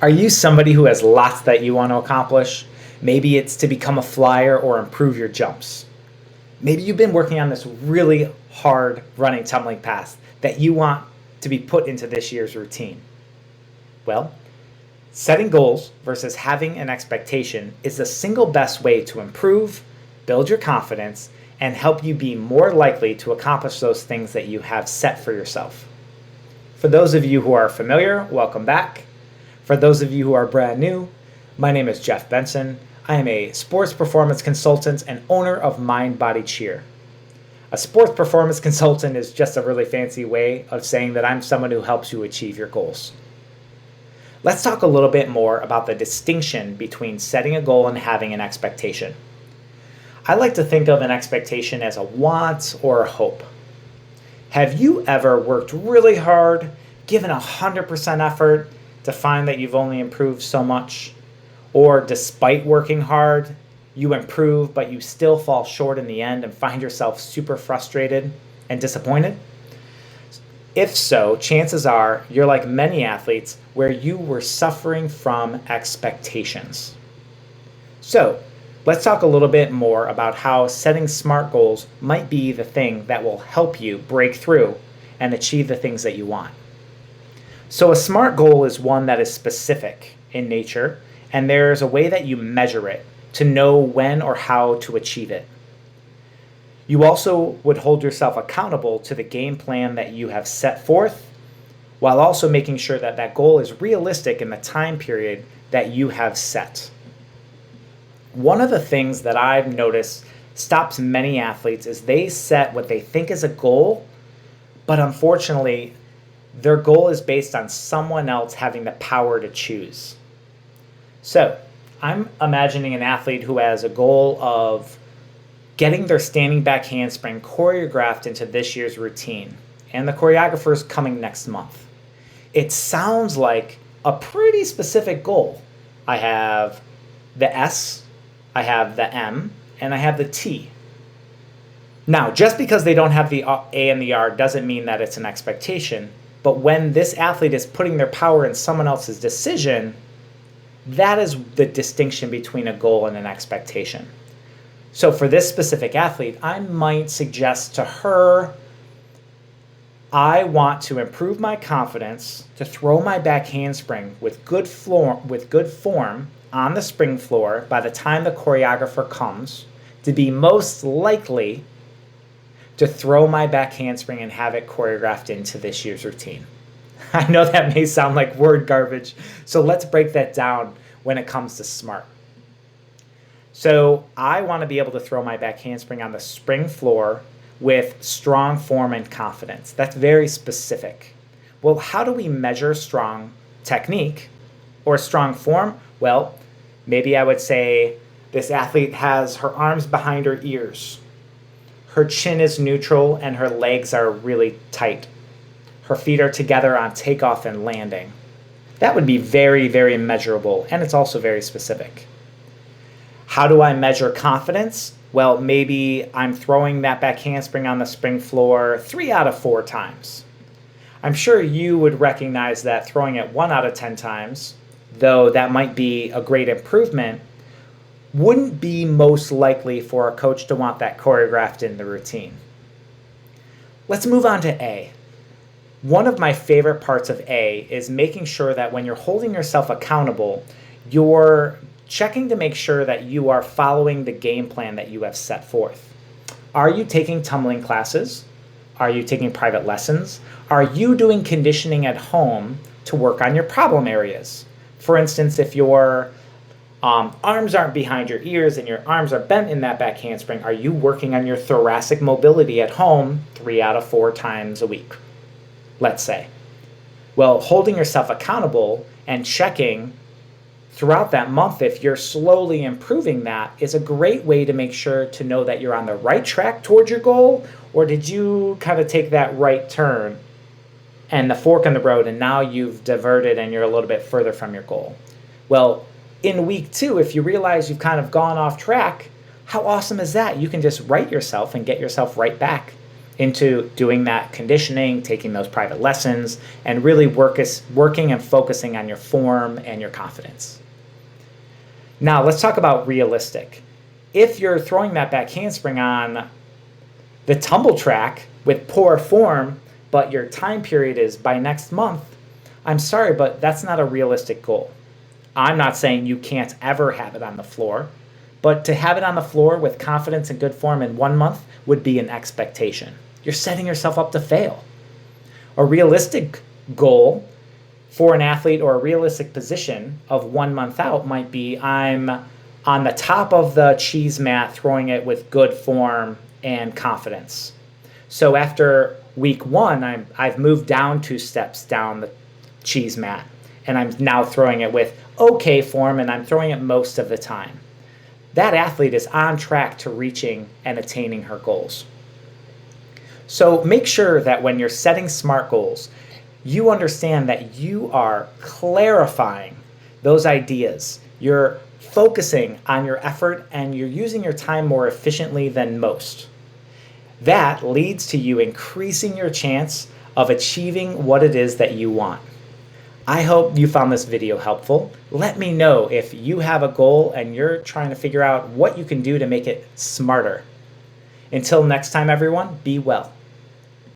Are you somebody who has lots that you want to accomplish? Maybe it's to become a flyer or improve your jumps. Maybe you've been working on this really hard running tumbling pass that you want to be put into this year's routine. Well, setting goals versus having an expectation is the single best way to improve, build your confidence, and help you be more likely to accomplish those things that you have set for yourself. For those of you who are familiar, welcome back. For those of you who are brand new, my name is Jeff Benson. I am a sports performance consultant and owner of Mind Body Cheer. A sports performance consultant is just a really fancy way of saying that I'm someone who helps you achieve your goals. Let's talk a little bit more about the distinction between setting a goal and having an expectation. I like to think of an expectation as a want or a hope. Have you ever worked really hard, given 100% effort, to find that you've only improved so much? Or despite working hard, you improve, but you still fall short in the end and find yourself super frustrated and disappointed? If so, chances are you're like many athletes where you were suffering from expectations. So, let's talk a little bit more about how setting SMART goals might be the thing that will help you break through and achieve the things that you want. So a SMART goal is one that is specific in nature, and there's a way that you measure it to know when or how to achieve it. You also would hold yourself accountable to the game plan that you have set forth, while also making sure that that goal is realistic in the time period that you have set. One of the things that I've noticed stops many athletes is they set what they think is a goal, but unfortunately, their goal is based on someone else having the power to choose. So, I'm imagining an athlete who has a goal of getting their standing back handspring choreographed into this year's routine, and the choreographer is coming next month. It sounds like a pretty specific goal. I have the S, I have the M, and I have the T. Now, just because they don't have the A and the R doesn't mean that it's an expectation. But when this athlete is putting their power in someone else's decision, that is the distinction between a goal and an expectation. So for this specific athlete, I might suggest to her, I want to improve my confidence to throw my back handspring with good form on the spring floor by the time the choreographer comes, to be most likely to throw my back handspring and have it choreographed into this year's routine. I know that may sound like word garbage, so let's break that down when it comes to SMART. So I want to be able to throw my back handspring on the spring floor with strong form and confidence. That's very specific. Well, how do we measure strong technique or strong form? Well, maybe I would say this athlete has her arms behind her ears. Her chin is neutral and her legs are really tight. Her feet are together on takeoff and landing. That would be very, very measurable, and it's also very specific. How do I measure confidence? Well, maybe I'm throwing that back handspring on the spring floor 3 out of 4 times. I'm sure you would recognize that throwing it 1 out of 10 times, though that might be a great improvement, wouldn't be most likely for a coach to want that choreographed in the routine. Let's move on to A. One of my favorite parts of A is making sure that when you're holding yourself accountable, you're checking to make sure that you are following the game plan that you have set forth. Are you taking tumbling classes? Are you taking private lessons? Are you doing conditioning at home to work on your problem areas? For instance, if your arms aren't behind your ears and your arms are bent in that back handspring, are you working on your thoracic mobility at home 3 out of 4 times a week, let's say? Well, holding yourself accountable and checking throughout that month if you're slowly improving that is a great way to make sure to know that you're on the right track towards your goal, or did you kind of take that right turn and the fork in the road and now you've diverted and you're a little bit further from your goal? Well, in week 2, if you realize you've kind of gone off track, how awesome is that? You can just right yourself and get yourself right back into doing that conditioning, taking those private lessons, and really working and focusing on your form and your confidence. Now, let's talk about realistic. If you're throwing that back handspring on the tumble track with poor form, but your time period is by next month, I'm sorry, but that's not a realistic goal. I'm not saying you can't ever have it on the floor, but to have it on the floor with confidence and good form in 1 month would be an expectation. You're setting yourself up to fail. A realistic goal for an athlete or a realistic position of 1 month out might be I'm on the top of the cheese mat throwing it with good form and confidence. So after week 1, I've moved down 2 steps down the cheese mat, and I'm now throwing it with okay form, and I'm throwing it most of the time. That athlete is on track to reaching and attaining her goals. So make sure that when you're setting SMART goals, you understand that you are clarifying those ideas. You're focusing on your effort and you're using your time more efficiently than most. That leads to you increasing your chance of achieving what it is that you want. I hope you found this video helpful. Let me know if you have a goal and you're trying to figure out what you can do to make it smarter. Until next time, everyone, be well.